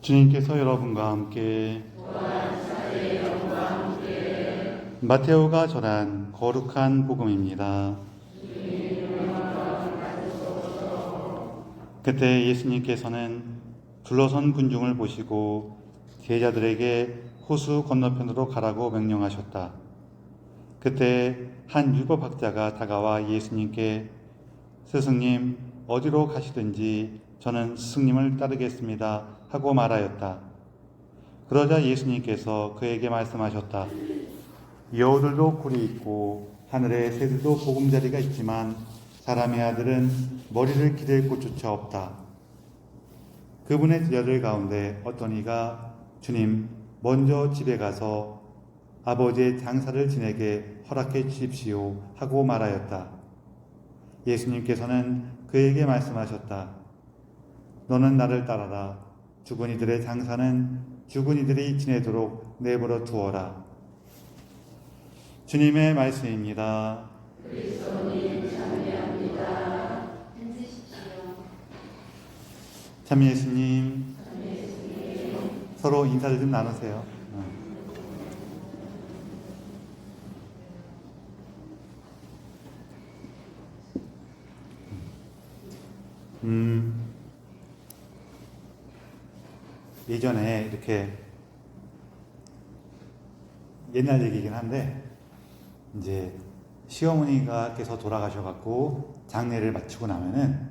주님께서 여러분과 함께 마테오가 전한 거룩한 복음입니다. 그때 예수님께서는 둘러선 군중을 보시고 제자들에게 호수 건너편으로 가라고 명령하셨다. 그때 한 율법학자가 다가와 예수님께 스승님, 어디로 가시든지 저는 스승님을 따르겠습니다 하고 말하였다. 그러자 예수님께서 그에게 말씀하셨다. 여우들도 굴이 있고 하늘의 새들도 보금자리가 있지만 사람의 아들은 머리를 기댈 곳조차 없다. 그분의 제자들 가운데 어떤 이가 주님, 먼저 집에 가서 아버지의 장사를 지내게 허락해 주십시오 하고 말하였다. 예수님께서는 그에게 말씀하셨다. 너는 나를 따라라. 죽은 이들의 장사는 죽은 이들이 지내도록 내버려 두어라. 주님의 말씀입니다. 그리스도님 찬미합니다. 참 예수님, 서로 인사를 좀 나누세요. 예전에 이렇게 옛날 얘기긴 한데 이제 시어머니가께서 돌아가셔갖고 장례를 마치고 나면은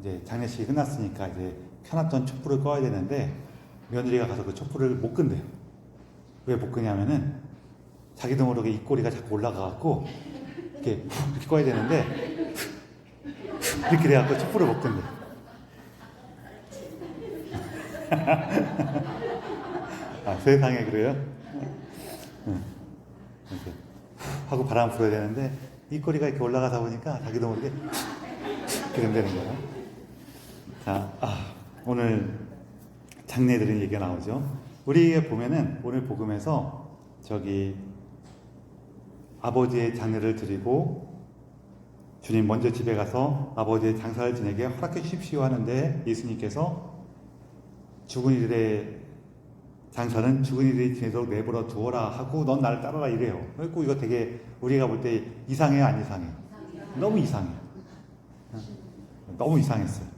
이제 장례식이 끝났으니까 이제 켜놨던 촛불을 꺼야 되는데 며느리가 가서 그 촛불을 못 끈대요. 왜 못 끄냐면은 자기도 모르게 입꼬리가 자꾸 올라가갖고 이렇게 꺼야 되는데 이렇게 돼갖고 촛불을 못 끈대요. 아, 세상에 그래요? 이렇게 하고 바람 불어야 되는데 입꼬리가 이렇게 올라가다 보니까 자기도 모르게 이렇게 된다는 거예요. 자, 오늘 장례 드린 얘기가 나오죠. 우리 보면은 오늘 복음에서 저기 아버지의 장례를 드리고 주님 먼저 집에 가서 아버지의 장사를 지내게 허락해 주십시오 하는데 예수님께서 죽은 이들의 장사는 죽은 이들이 지내도록 내버려 두어라 하고 넌 나를 따라라 이래요. 그리고 이거 되게 우리가 볼 때 이상해요, 안 이상해요? 너무 이상해요. 너무 이상했어요.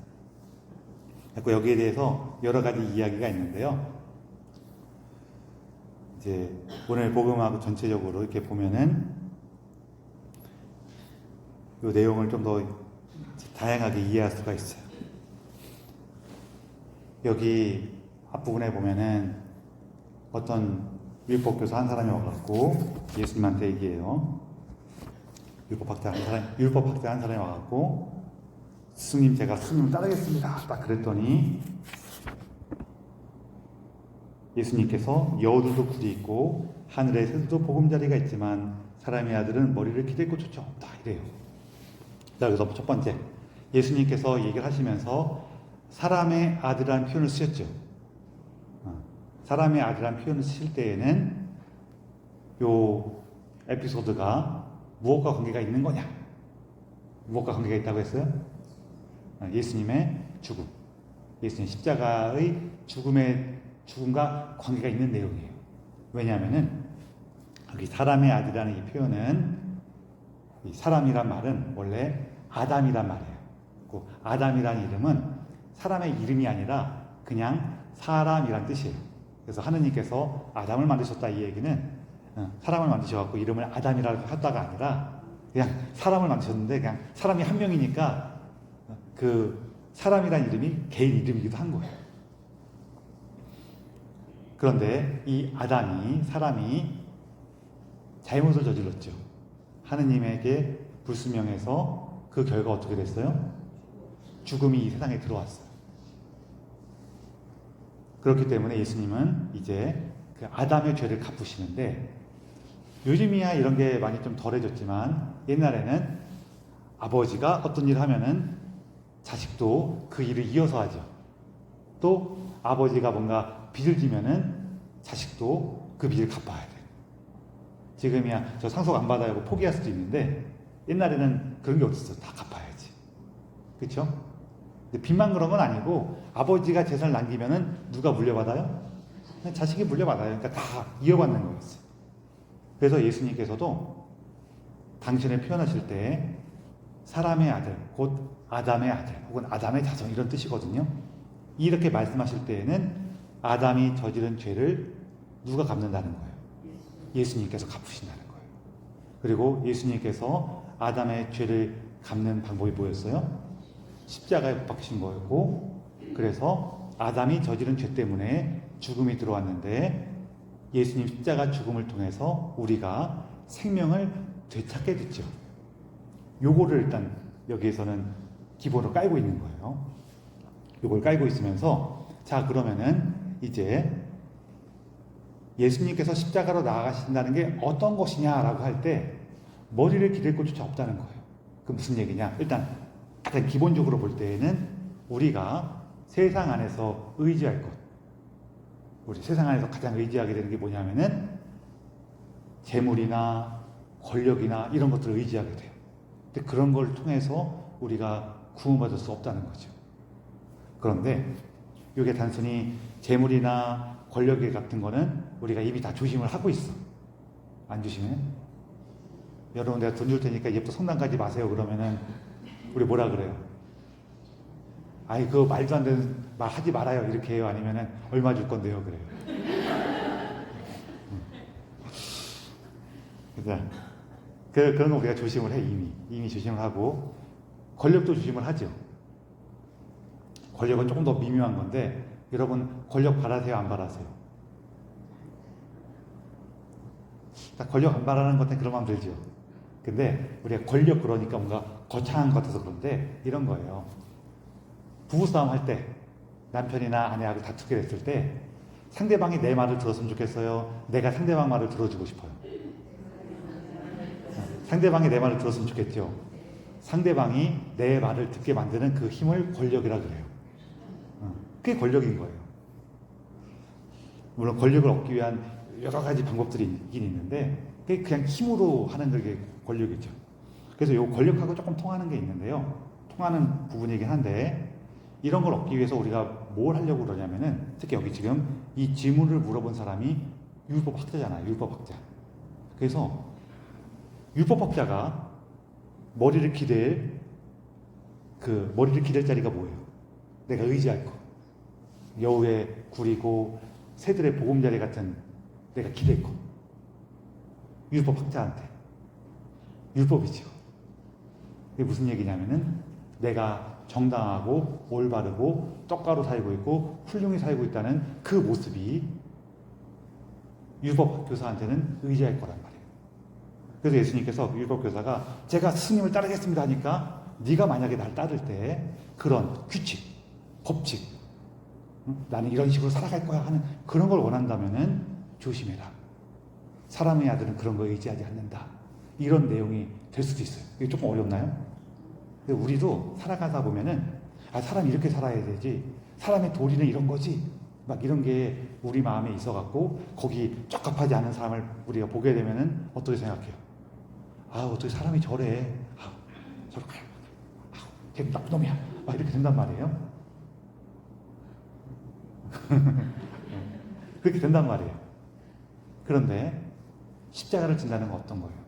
그리고 여기에 대해서 여러 가지 이야기가 있는데요. 이제 오늘 복음하고 전체적으로 이렇게 보면은 이 내용을 좀 더 다양하게 이해할 수가 있어요. 여기 앞부분에 보면은 어떤 율법교사 한 사람이 와갖고 예수님한테 얘기해요. 율법학자 한 사람이 와갖고 스승님, 제가 스승님을 따르겠습니다. 딱 그랬더니 예수님께서 여우들도 굴이 있고 하늘의 새들도 보금자리가 있지만 사람의 아들은 머리를 기댈 곳조차 없다 이래요. 자, 그래서 첫 번째, 예수님께서 얘기를 하시면서 사람의 아들이라는 표현을 쓰셨죠. 사람의 아들이라는 표현을 쓰실 때에는 요 에피소드가 무엇과 관계가 있는 거냐? 무엇과 관계가 있다고 했어요? 예수님의 죽음, 예수님 십자가의 죽음과 관계가 있는 내용이에요. 왜냐하면은 여기 사람의 아들이라는 이 표현은 이 사람이란 말은 원래 아담이란 말이에요. 그 아담이라는 이름은 사람의 이름이 아니라 그냥 사람이란 뜻이에요. 그래서 하느님께서 아담을 만드셨다 이 얘기는 사람을 만드셔갖고 이름을 아담이라고 했다가 아니라 그냥 사람을 만드셨는데 그냥 사람이 한 명이니까 그 사람이란 이름이 개인 이름이기도 한 거예요. 그런데 이 사람이 잘못을 저질렀죠. 하느님에게 불순명해서 그 결과 어떻게 됐어요? 죽음이 이 세상에 들어왔어요. 그렇기 때문에 예수님은 이제 그 아담의 죄를 갚으시는데 요즘이야 이런 게 많이 좀 덜해졌지만 옛날에는 아버지가 어떤 일을 하면은 자식도 그 일을 이어서 하죠. 또 아버지가 뭔가 빚을 지면은 자식도 그 빚을 갚아야 돼. 지금이야 저 상속 안 받아요 포기할 수도 있는데 옛날에는 그런 게 어딨어. 다 갚아야지. 그렇죠? 근데 빚만 그런 건 아니고 아버지가 재산을 남기면은 누가 물려받아요? 그냥 자식이 물려받아요. 그러니까 다 이어받는 거였어요. 그래서 예수님께서도 당신을 표현하실 때 사람의 아들, 곧 아담의 아들, 혹은 아담의 자손 이런 뜻이거든요. 이렇게 말씀하실 때에는 아담이 저지른 죄를 누가 갚는다는 거예요? 예수님께서 갚으신다는 거예요. 그리고 예수님께서 아담의 죄를 갚는 방법이 뭐였어요? 십자가에 못 박히신 거였고, 그래서 아담이 저지른 죄 때문에 죽음이 들어왔는데 예수님 십자가 죽음을 통해서 우리가 생명을 되찾게 됐죠. 요거를 일단 여기에서는 기본으로 깔고 있는 거예요. 요걸 깔고 있으면서 자 그러면은 이제 예수님께서 십자가로 나아가신다는 게 어떤 것이냐라고 할 때 머리를 기댈 곳조차 없다는 거예요. 그 무슨 얘기냐? 일단 가장 기본적으로 볼 때에는 우리가 세상 안에서 의지할 것, 우리 세상 안에서 가장 의지하게 되는 게 뭐냐면은 재물이나 권력이나 이런 것들을 의지하게 돼요. 근데 그런 걸 통해서 우리가 구원받을 수 없다는 거죠. 그런데 이게 단순히 재물이나 권력 같은 거는 우리가 이미 다 조심을 하고 있어. 안 조심해? 여러분 내가 돈 줄 테니까 이제부터 성당 가지 마세요 그러면은 우리 뭐라 그래요? 아니 그거 말도 안 되는 말 하지 말아요 이렇게 해요? 아니면은 얼마 줄 건데요? 그래요. 그런 거 우리가 조심을 해. 이미 조심을 하고 권력도 조심을 하죠. 권력은 조금 더 미묘한 건데 여러분 권력 바라세요 안 바라세요? 권력 안 바라는 것은 그런 마음 들죠. 근데 우리가 권력 그러니까 뭔가 거창한 것 같아서 그런데 이런 거예요. 부부싸움 할 때 남편이나 아내하고 다투게 됐을 때 상대방이 내 말을 들었으면 좋겠어요? 내가 상대방 말을 들어주고 싶어요? 상대방이 내 말을 들었으면 좋겠죠. 상대방이 내 말을 듣게 만드는 그 힘을 권력이라 그래요. 그게 권력인 거예요. 물론 권력을 얻기 위한 여러 가지 방법들이 있긴 있는데 그게 그냥 힘으로 하는 게 권력이죠. 그래서 이 권력하고 조금 통하는 게 있는데요. 통하는 부분이긴 한데 이런 걸 얻기 위해서 우리가 뭘 하려고 그러냐면은 특히 여기 지금 이 질문을 물어본 사람이 율법학자잖아요. 율법학자. 그래서 율법학자가 머리를 기댈 자리가 뭐예요? 내가 의지할 거. 여우의 굴이고 새들의 보금자리 같은 내가 기댈 거. 율법학자한테. 율법이죠. 이게 무슨 얘기냐면은 내가 정당하고 올바르고 똑바로 살고 있고 훌륭히 살고 있다는 그 모습이 율법교사한테는 의지할 거란 말이에요. 그래서 예수님께서 율법교사가 제가 스님을 따르겠습니다 하니까 네가 만약에 날 따를 때 그런 규칙, 법칙, 나는 이런 식으로 살아갈 거야 하는 그런 걸 원한다면은 조심해라. 사람의 아들은 그런 거 의지하지 않는다. 이런 내용이 될 수도 있어요. 이게 조금 어렵나요? 우리도 살아가다 보면은 사람이 이렇게 살아야 되지. 사람의 도리는 이런 거지. 막 이런 게 우리 마음에 있어갖고 거기 적합하지 않은 사람을 우리가 보게 되면은 어떻게 생각해요? 어떻게 사람이 저래? 저렇게 걔 나쁜 놈이야. 막 이렇게 된단 말이에요. 그렇게 된단 말이에요. 그런데 십자가를 진다는 건 어떤 거예요?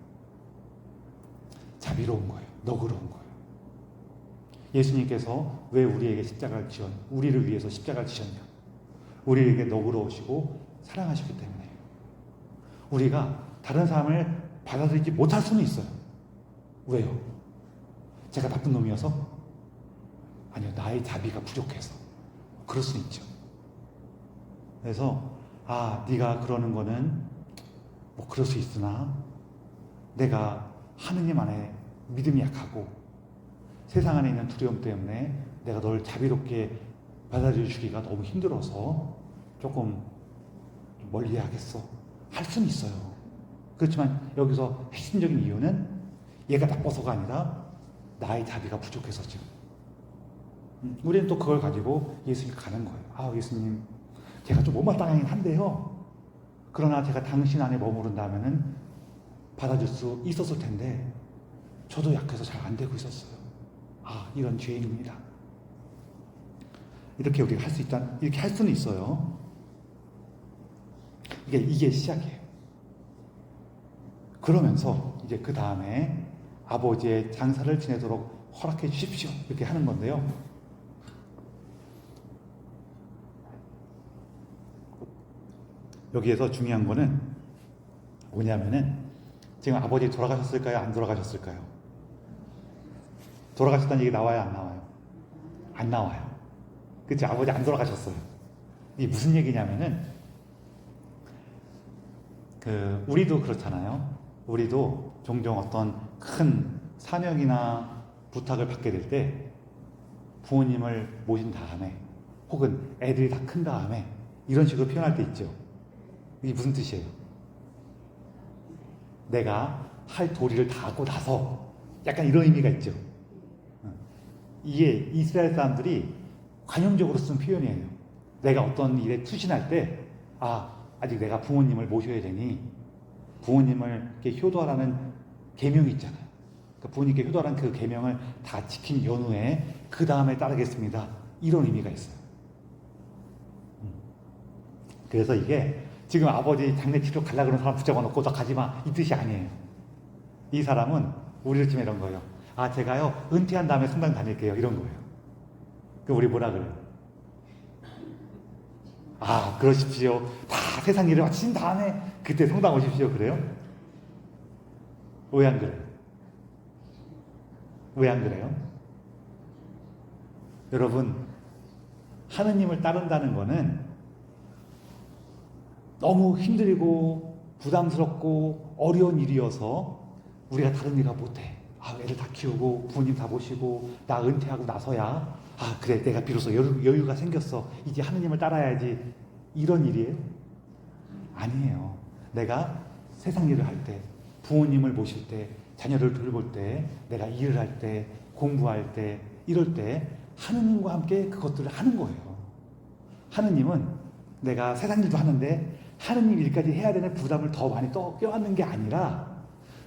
자비로운 거예요. 너그러운 거예요. 예수님께서 왜 우리에게 우리를 위해서 십자가를 지셨냐? 우리에게 너그러우시고 사랑하시기 때문에 우리가 다른 사람을 받아들이지 못할 수는 있어요. 왜요? 제가 나쁜 놈이어서? 아니요, 나의 자비가 부족해서. 그럴 수 있죠. 그래서 네가 그러는 거는 뭐 그럴 수 있으나 내가 하느님 안에 믿음이 약하고 세상 안에 있는 두려움 때문에 내가 널 자비롭게 받아들여 주기가 너무 힘들어서 조금 멀리 해야겠어. 할 수는 있어요. 그렇지만 여기서 핵심적인 이유는 얘가 나빠서가 아니라 나의 자비가 부족해서죠. 우리는 또 그걸 가지고 예수님 가는 거예요. 예수님, 제가 좀 못마땅하긴 한데요. 그러나 제가 당신 안에 머무른다면은 받아줄 수 있었을 텐데 저도 약해서 잘 안 되고 있었어요. 이런 죄인입니다. 이렇게 우리가 할 수 있다, 이렇게 할 수는 있어요. 이게 시작이에요. 그러면서 이제 그 다음에 아버지의 장사를 지내도록 허락해 주십시오. 이렇게 하는 건데요. 여기에서 중요한 거는 뭐냐면은 지금 아버지 돌아가셨을까요? 안 돌아가셨을까요? 돌아가셨다는 얘기 나와요? 안 나와요? 안 나와요. 그치? 아버지 안 돌아가셨어요. 이게 무슨 얘기냐면은 우리도 그렇잖아요. 우리도 종종 어떤 큰 사명이나 부탁을 받게 될 때 부모님을 모신 다음에 혹은 애들이 다 큰 다음에 이런 식으로 표현할 때 있죠. 이게 무슨 뜻이에요? 내가 할 도리를 다 하고 나서 약간 이런 의미가 있죠. 이게 이스라엘 사람들이 관용적으로 쓴 표현이에요. 내가 어떤 일에 투신할 때 아직 내가 부모님을 모셔야 되니 부모님을 이렇게 효도하라는 계명이 있잖아요. 그러니까 부모님께 효도하라는 그 계명을 다 지킨 연후에 그 다음에 따르겠습니다. 이런 의미가 있어요. 그래서 이게 지금 아버지 장례치료 가려고 그러는 사람 붙잡아 놓고 너 가지마 이 뜻이 아니에요. 이 사람은 우리를 치면 이런 거예요. 제가요 은퇴한 다음에 성당 다닐게요 이런 거예요. 우리 뭐라 그래요? 그러십시오. 다 세상 일을 마친 다음에 그때 성당 오십시오 그래요? 왜 안 그래요? 왜 안 그래요? 여러분, 하느님을 따른다는 거는 너무 힘들고 부담스럽고 어려운 일이어서 우리가 다른 일을 못해. 애들 다 키우고 부모님 다 모시고 나 은퇴하고 나서야 그래 내가 비로소 여유가 생겼어. 이제 하느님을 따라야지. 이런 일이에요? 아니에요. 내가 세상 일을 할 때, 부모님을 모실 때, 자녀를 돌볼 때, 내가 일을 할 때, 공부할 때, 이럴 때 하느님과 함께 그것들을 하는 거예요. 하느님은 내가 세상 일도 하는데 하느님 일까지 해야 되는 부담을 더 많이 껴안는 게 아니라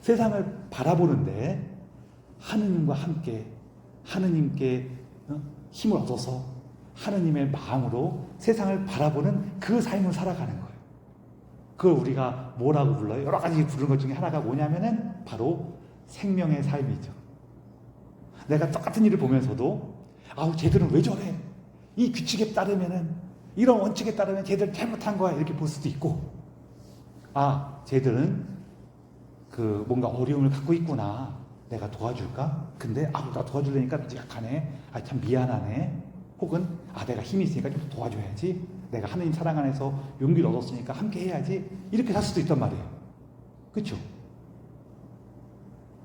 세상을 바라보는데 하느님과 함께 하느님께 힘을 얻어서 하느님의 마음으로 세상을 바라보는 그 삶을 살아가는 거예요. 그걸 우리가 뭐라고 불러요? 여러 가지 부르는 것 중에 하나가 뭐냐면은 바로 생명의 삶이죠. 내가 똑같은 일을 보면서도 쟤들은 왜 저래? 이 규칙에 따르면은 이런 원칙에 따르면 쟤들 잘못한 거야 이렇게 볼 수도 있고 쟤들은 뭔가 어려움을 갖고 있구나. 내가 도와줄까? 근데 나 도와주려니까 약하네. 참 미안하네. 혹은 내가 힘이 있으니까 좀 도와줘야지. 내가 하느님 사랑 안에서 용기를 얻었으니까 함께 해야지. 이렇게 살 수도 있단 말이에요. 그렇죠?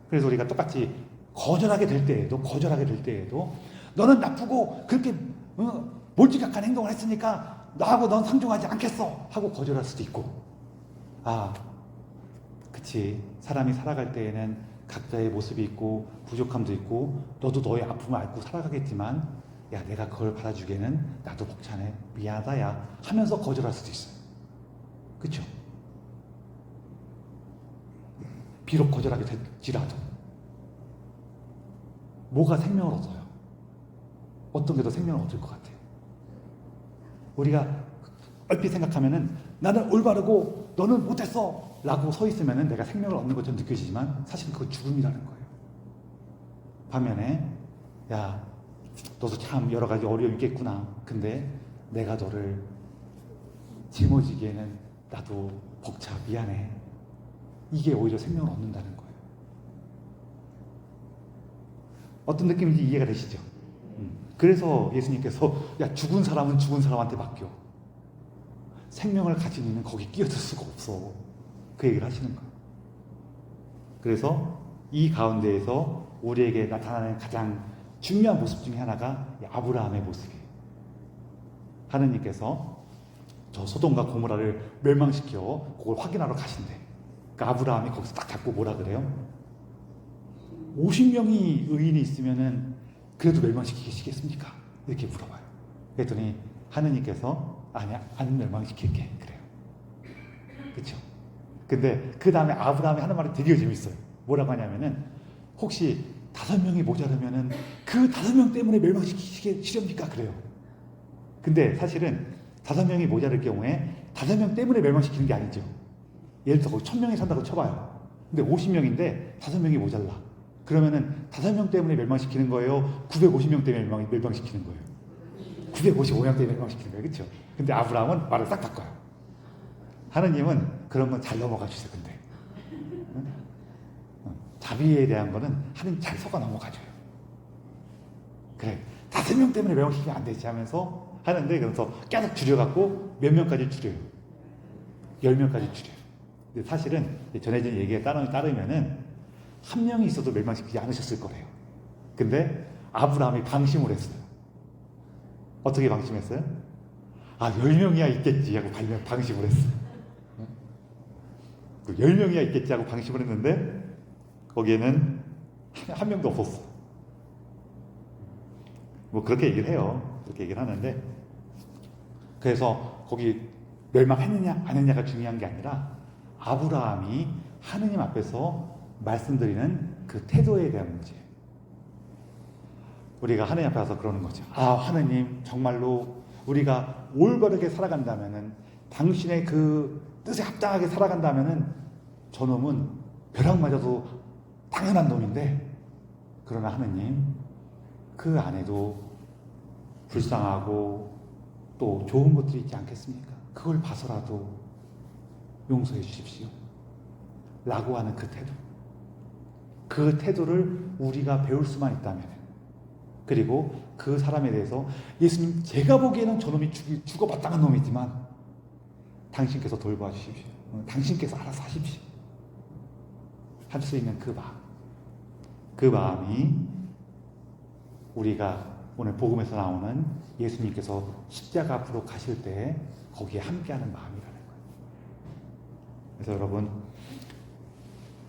그래서 우리가 똑같이 거절하게 될 때에도 너는 나쁘고 그렇게 몰지각한 행동을 했으니까 나하고 넌 상종하지 않겠어 하고 거절할 수도 있고 그치. 사람이 살아갈 때에는 각자의 모습이 있고 부족함도 있고 너도 너의 아픔을 앓고 살아가겠지만 내가 그걸 받아주기에는 나도 벅차네. 미안하다 야 하면서 거절할 수도 있어요. 그쵸? 비록 거절하게 될지라도 뭐가 생명을 얻어요? 어떤 게 더 생명을 얻을 것 같아요? 우리가 얼핏 생각하면은 나는 올바르고 너는 못했어 라고 서 있으면은 내가 생명을 얻는 것처럼 느껴지지만 사실은 그건 죽음이라는 거예요. 반면에 너도 참 여러 가지 어려움이 있겠구나. 근데 내가 너를 짊어지기에는 나도 벅차 미안해. 이게 오히려 생명을 얻는다는 거예요. 어떤 느낌인지 이해가 되시죠? 그래서 예수님께서 죽은 사람은 죽은 사람한테 맡겨. 생명을 가진 이는 거기 끼어들 수가 없어. 그 얘기를 하시는 거예요. 그래서 이 가운데에서 우리에게 나타나는 가장 중요한 모습 중에 하나가 아브라함의 모습이에요. 하느님께서 저 소돔과 고모라를 멸망시켜 그걸 확인하러 가신대. 그러니까 아브라함이 거기서 딱 잡고 뭐라 그래요? 50명이 의인이 있으면은 그래도 멸망시키시겠습니까? 이렇게 물어봐요. 그랬더니 하느님께서 아니야, 안 멸망시킬게. 그래요. 그렇죠? 근데 그 다음에 아브라함이 하는 말이 되게 재밌어요. 뭐라고 하냐면은 혹시 5명이 모자르면은 그 5명 때문에 멸망시키시렵니까? 그래요. 근데 사실은 5명이 모자랄 경우에 5명 때문에 멸망시키는 게 아니죠. 예를 들어 거기 1000명이 산다고 쳐봐요. 근데 50명인데 5명이 모자라. 그러면은 5명 때문에 멸망시키는 거예요? 950명 때문에 멸망시키는 거예요? 955명 때문에 멸망시키는 거예요. 그렇죠? 근데 아브라함은 말을 딱 바꿔요. 하느님은 그런 건 잘 넘어가 주세요. 근데 자비에 대한 거는 하느님 잘 속아 넘어가줘요. 그래 5명 때문에 멸망시키면 안 되지 하면서 하는데, 그래서 계속 줄여갖고 몇 명까지 줄여요? 10명까지 줄여요. 근데 사실은 전해진 얘기에 따르면은 한 명이 있어도 멸망시키지 않으셨을 거래요. 근데 아브라함이 방심을 했어요. 어떻게 방심했어요? 10명이야 있겠지 하고 방심을 했어요. 10명이야 있겠지 하고 방심을 했는데 거기에는 한 명도 없었어. 뭐 그렇게 얘기를 해요. 그렇게 얘기를 하는데, 그래서 거기 멸망했느냐 안 했느냐가 중요한 게 아니라 아브라함이 하느님 앞에서 말씀드리는 그 태도에 대한 문제예요. 우리가 하느님 앞에 와서 그러는 거죠. 하느님 정말로 우리가 올바르게 살아간다면은, 당신의 그 뜻에 합당하게 살아간다면은 저놈은 벼락 맞아도 당연한 놈인데, 그러나 하느님 그 안에도 불쌍하고 또 좋은 것들이 있지 않겠습니까? 그걸 봐서라도 용서해 주십시오 라고 하는 그 태도, 그 태도를 우리가 배울 수만 있다면, 그리고 그 사람에 대해서 예수님 제가 보기에는 저놈이 죽어마땅한 놈이지만 당신께서 돌봐 주십시오, 당신께서 알아서 하십시오 할 수 있는 그 마음, 그 마음이 우리가 오늘 복음에서 나오는 예수님께서 십자가 앞으로 가실 때 거기에 함께하는 마음이라는 거예요. 그래서 여러분,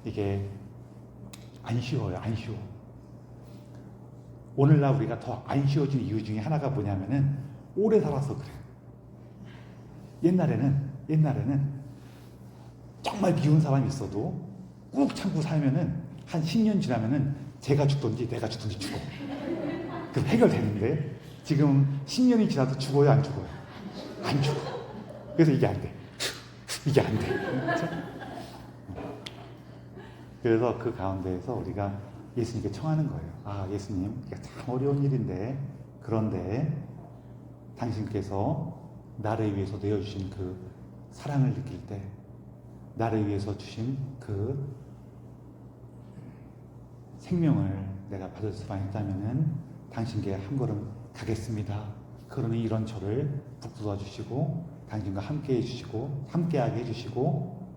이게 안 쉬워요. 안 쉬워. 오늘날 우리가 더 안 쉬워진 이유 중에 하나가 뭐냐면은 오래 살아서 그래요. 옛날에는 정말 미운 사람이 있어도 꾹 참고 살면은 한 10년 지나면은 제가 죽든지 내가 죽든지 죽어. 그럼 해결되는데 지금 10년이 지나도 죽어요, 안 죽어요? 안 죽어. 그래서 이게 안 돼. 이게 안 돼. 그렇죠? 그래서 그 가운데에서 우리가 예수님께 청하는 거예요. 예수님, 이게 참 어려운 일인데, 그런데 당신께서 나를 위해서 내어주신 그 사랑을 느낄 때, 나를 위해서 주신 그 생명을 내가 받을 수만 있다면은 당신께 한 걸음 가겠습니다. 그러니 이런 저를 북돋아 주시고 당신과 함께 해주시고 함께하게 해주시고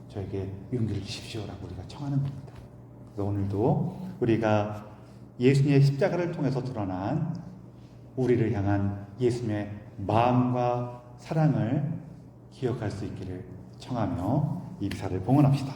저에게 용기를 주십시오라고 우리가 청하는 겁니다. 그래서 오늘도 우리가 예수님의 십자가를 통해서 드러난 우리를 향한 예수님의 마음과 사랑을 기억할 수 있기를 청하며 이 기사를 봉헌합시다.